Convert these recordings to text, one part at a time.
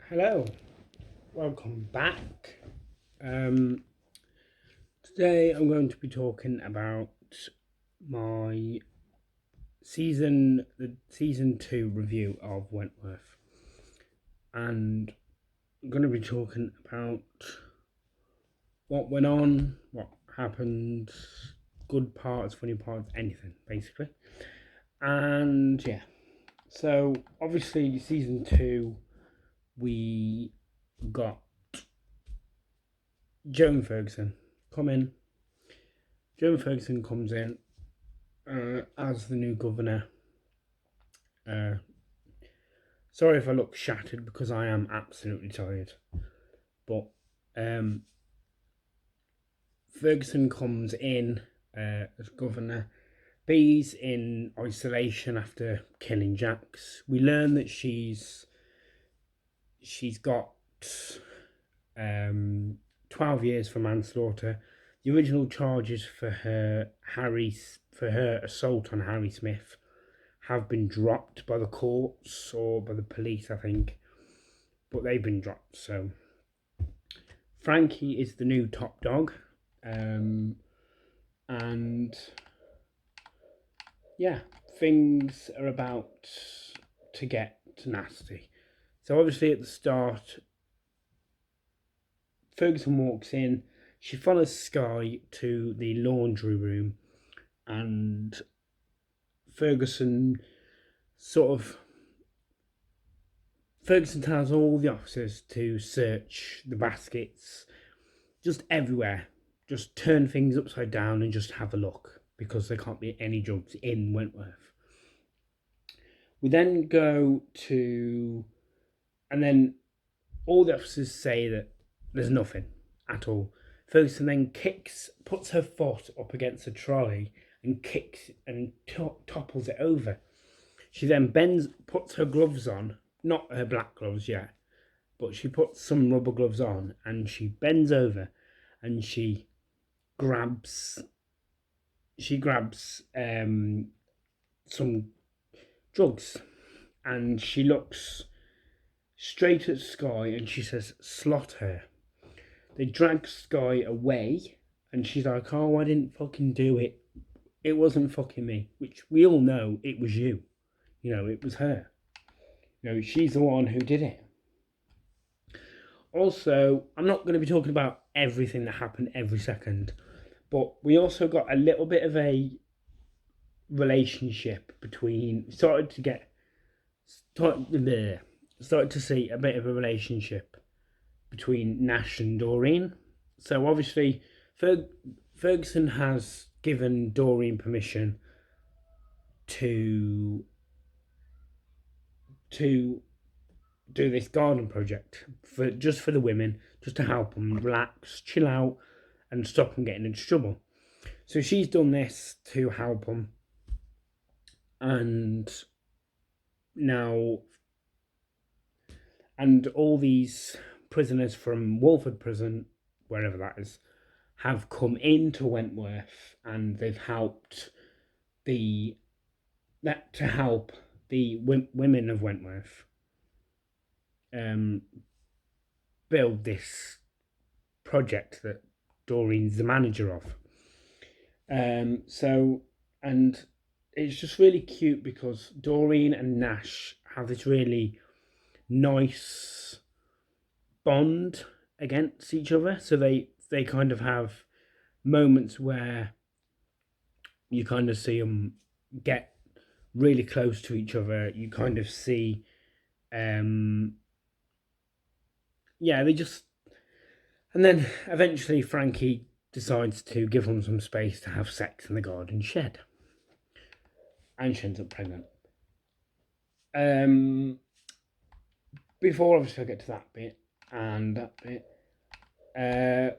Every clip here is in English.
Hello, welcome back. Um, Today I'm going to be talking about my the season 2 review of Wentworth, and I'm going to be talking about what went on, what happened, good parts, funny parts, anything basically. And yeah, so obviously season 2 we got Joan Ferguson come in. Joan Ferguson comes in as the new governor. Uh, Sorry if I look shattered because I am absolutely tired. But um, Ferguson comes in as governor. Bee's in isolation after killing Jax. We learn that she's got 12 years for manslaughter. The original charges for her assault on Harry Smith have been dropped by the courts or by the police, I think, but they've been dropped. So Frankie is the new top dog, and yeah, things are about to get nasty. So obviously at the start, Ferguson walks in. She follows Sky to the laundry room, and Ferguson sort of Ferguson tells all the officers to search the baskets, just everywhere. Just turn things upside down and just have a look because there can't be any drugs in Wentworth. We then go to, and then all the officers say that there's nothing at all. Ferguson then puts her foot up against a trolley and kicks and topples it over. She then puts her gloves on, not her black gloves yet, but she puts some rubber gloves on and she bends over and she grabs some drugs, and she looks straight at Sky and she says, "Slot her." They drag Sky away and she's like, "Oh, I didn't fucking do it. It wasn't fucking me," which we all know it was you. It was her. She's the one who did it. Also, I'm not going to be talking about everything that happened every second, but we also got a little bit of a relationship between started to see a bit of a relationship between Nash and Doreen. So obviously, Ferguson has given Doreen permission to do this garden project for the women, just to help them relax, chill out, and stop them getting into trouble. So she's done this to help them, and now, and all these prisoners from Walford Prison, wherever that is, have come into Wentworth, and they've helped the women of Wentworth build this project that Doreen's the manager of. And it's just really cute because Doreen and Nash have this really nice bond against each other. So they kind of have moments where you kind of see them get really close to each other. You kind of see, they just, and then eventually Frankie decides to give them some space to have sex in the garden shed, and she ends up pregnant. Before obviously I get to that bit and that bit,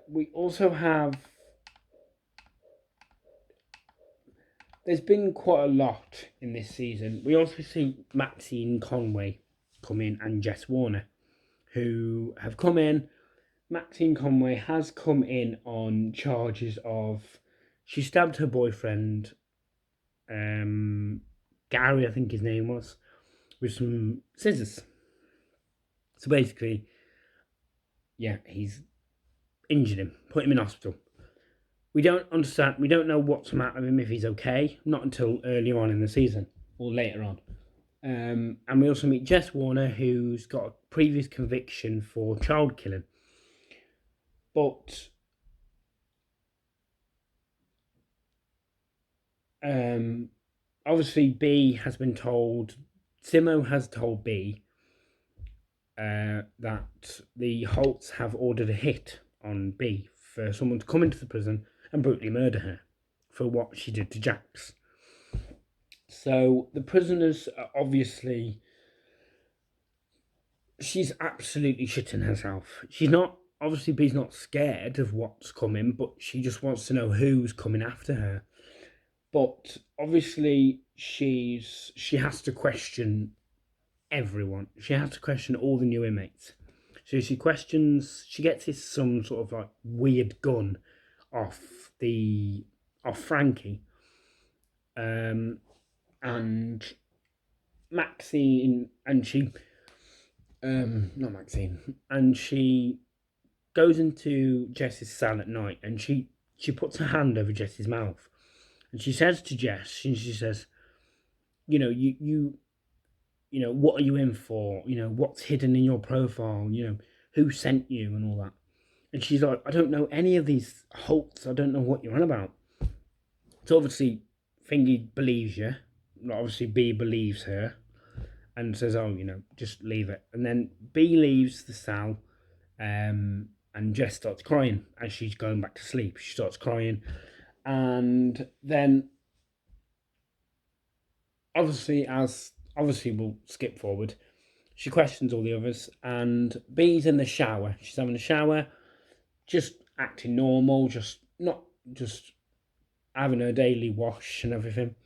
we also have, there's been quite a lot in this season. We also see Maxine Conway come in and Jess Warner, who have come in. Maxine Conway has come in on charges of, she stabbed her boyfriend, Gary, I think his name was, with some scissors. So basically, yeah, he's injured him, put him in hospital. We don't understand, we don't know what's the matter with him, if he's okay, not until earlier on in the season, or later on. And we also meet Jess Warner, who's got a previous conviction for child killing. But obviously B has been told, Simo has told B that the Holts have ordered a hit on B for someone to come into the prison and brutally murder her for what she did to Jax. So the prisoners are obviously, she's absolutely shitting herself. She's not, obviously B's not scared of what's coming, but she just wants to know who's coming after her. But obviously she has to question everyone. She has to question all the new inmates. So she gets this some sort of like weird gun off Frankie. And Maxine, and she not Maxine, and she goes into Jess's cell at night, and she puts her hand over Jess's mouth, and she says to Jess, and she says, you know, what are you in for? What's hidden in your profile? Who sent you and all that. And she's like, I don't know any of these Holts. I don't know what you're on about. So obviously, Thingy believes you. Obviously, B believes her and says, oh, just leave it. And then B leaves the cell, and Jess starts crying as she's going back to sleep. She starts crying. And then, obviously we'll skip forward. She questions all the others, and B's in the shower. She's having a shower, just acting normal, just having her daily wash and everything.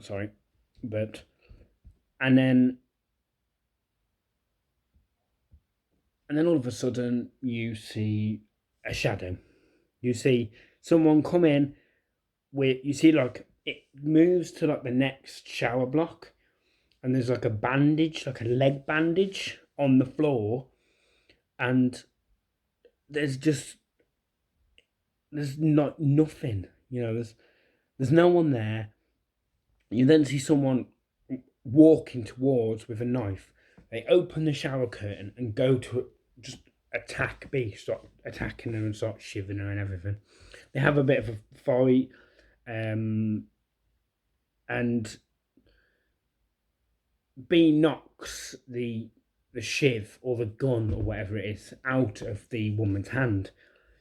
Sorry, but and then all of a sudden you see a shadow. You see someone come in with, you see like it moves to like the next shower block, and there's like a bandage, like a leg bandage on the floor, and there's not nothing. There's no one there. You then see someone walking towards with a knife. They open the shower curtain and go to just attack B, start attacking her and start shivering her and everything. They have a bit of a fight, and B knocks the shiv or the gun or whatever it is out of the woman's hand.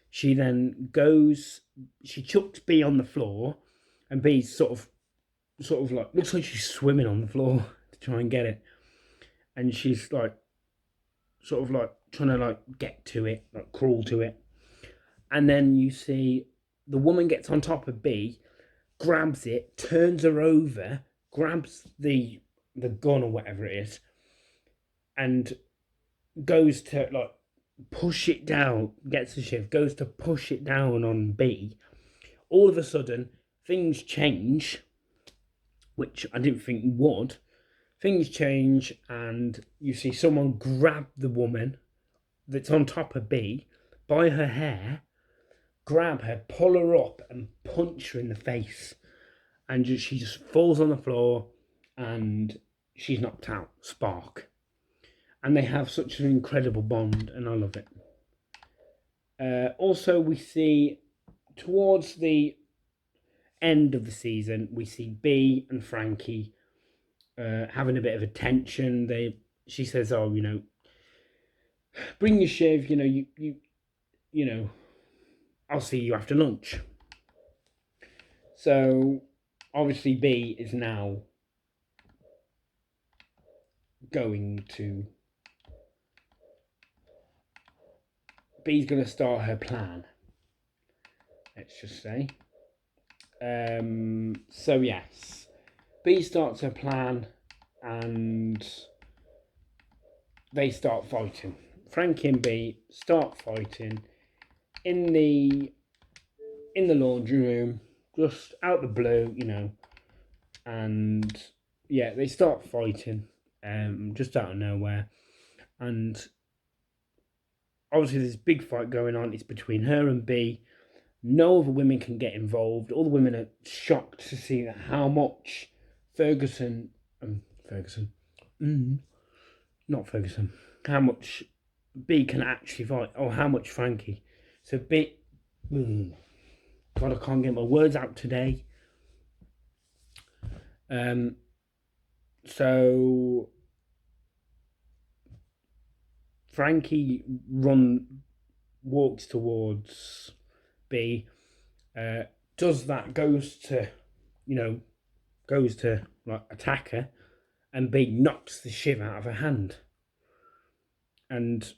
She then she chucks B on the floor, and B's sort of like, looks like she's swimming on the floor to try and get it. And she's like, sort of like trying to like get to it, like crawl to it. And then you see the woman gets on top of B, grabs it, turns her over, grabs the gun or whatever it is, and goes to like push it down, gets the shiv, goes to push it down on B. All of a sudden, things change, which I didn't think would. Things change, and you see someone grab the woman that's on top of B by her hair, grab her, pull her up, and punch her in the face. And she just falls on the floor, and she's knocked out. Spark. And they have such an incredible bond, and I love it. Also, we see towards the end of the season, we see B and Frankie having a bit of a tension. She says, "Oh, bring your shiv. I'll see you after lunch." So obviously, B is now going to. B's going to start her plan. Let's just say. So yes, B starts her plan, and they start fighting. Frankie and B start fighting in the laundry room, just out the blue, and yeah, they start fighting, just out of nowhere. And obviously there's a big fight going on. It's between her and B. No other women can get involved. All the women are shocked to see how much Ferguson, not Ferguson, how much B can actually fight, or how much Frankie. So B, God, I can't get my words out today. So Frankie walks towards B, does that, goes to like attack her, and B knocks the shit out of her hand, and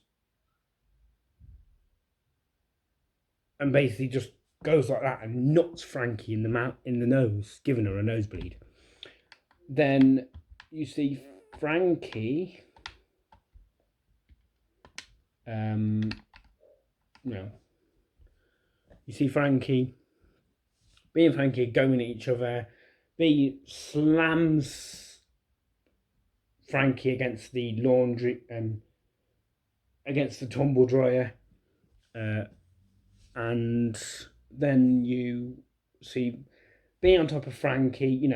basically just goes like that and knocks Frankie in the nose, giving her a nosebleed. Then you see Frankie, you see Frankie, B and Frankie going at each other. B slams Frankie against the laundry, against the tumble dryer, and then you see B on top of Frankie,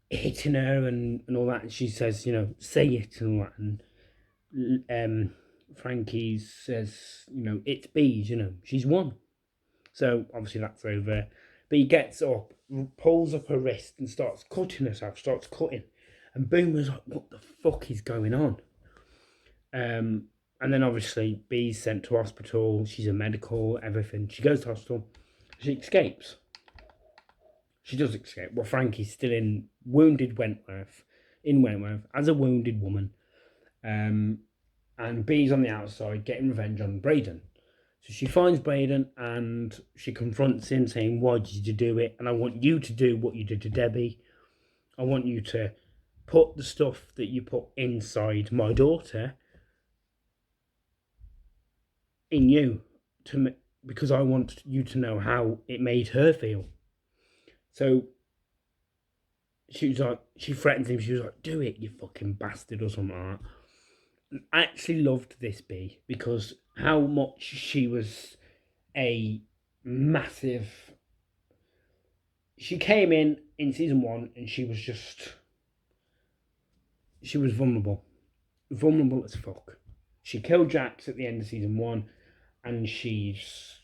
hitting her and all that. And she says, say it and all that. And Frankie says, it's B's, she's won. So obviously that's over. B gets up, pulls up her wrist and starts cutting herself, And Boomer's like, what the fuck is going on? And then obviously B's sent to hospital. She's a medical, everything. She goes to hospital. She escapes. She does escape. Well, Frankie's still in Wentworth as a wounded woman. And B's on the outside getting revenge on Braden. So she finds Braden and she confronts him saying, why did you do it? And I want you to do what you did to Debbie. I want you to put the stuff that you put inside my daughter in you, because I want you to know how it made her feel. So she threatens him. She was like, do it, you fucking bastard, or something like that. I actually loved this B, because how much she was a massive... She came in season 1 and she was vulnerable. Vulnerable as fuck. She killed Jax at the end of season 1, and she's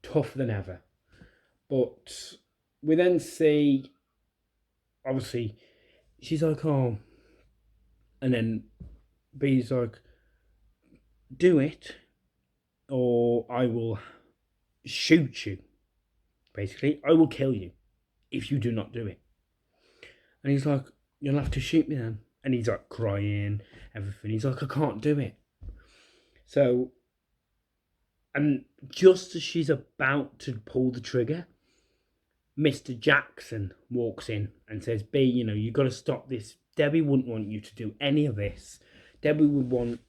tougher than ever. But we then see, obviously, she's like, oh, and then B's like, do it, or I will shoot you. Basically, I will kill you if you do not do it. And he's like, you'll have to shoot me then. And he's like crying, everything. He's like, I can't do it. So, and just as she's about to pull the trigger, Mr. Jackson walks in and says, B, you've got to stop this. Debbie wouldn't want you to do any of this. Debbie would want,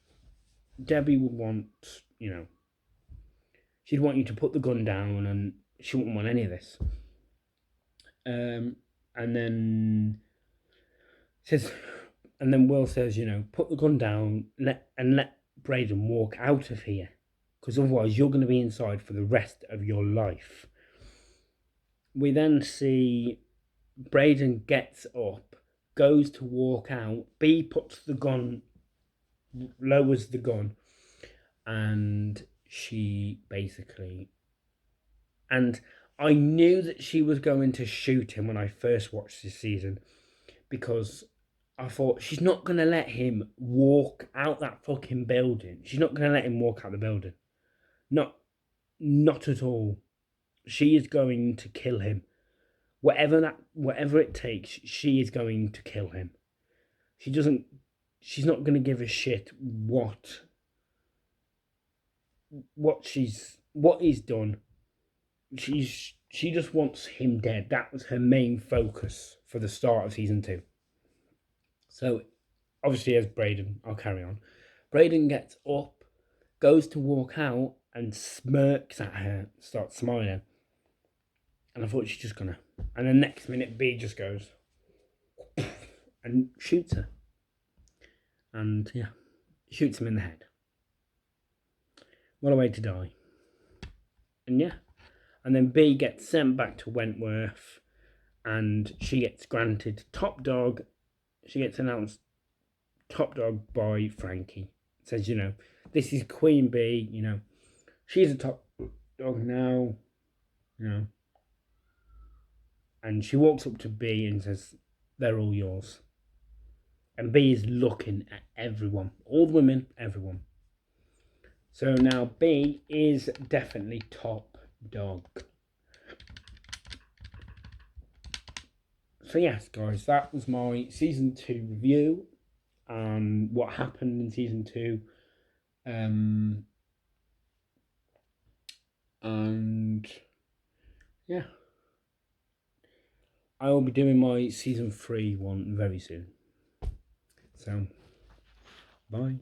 she'd want you to put the gun down, and she wouldn't want any of this. And then Will says, put the gun down, let Braden walk out of here, because otherwise you're going to be inside for the rest of your life. We then see Braden gets up, goes to walk out. B puts the gun, lowers the gun, and she basically... And I knew that she was going to shoot him when I first watched this season, because I thought, she's not going to let him walk out that fucking building. She's not going to let him walk out the building. Not at all. She is going to kill him. Whatever it takes, she is going to kill him. She's not going to give a shit what he's done. She just wants him dead. That was her main focus for the start of season 2. So, obviously, as Braden, I'll carry on. Braden gets up, goes to walk out, and smirks at her, starts smiling. And I thought she's just gonna... And the next minute, B just goes... and shoots her. And yeah, shoots him in the head. What a way to die. And yeah. And then B gets sent back to Wentworth, and she gets granted top dog. She gets announced top dog by Frankie. It says, this is Queen B, she's a top dog now, And she walks up to B and says, they're all yours. And B is looking at everyone, all the women, everyone. So now B is definitely top dog. So yes, guys, that was my season 2 review and what happened in season 2. And yeah, I will be doing my season 3 one very soon. So, bye.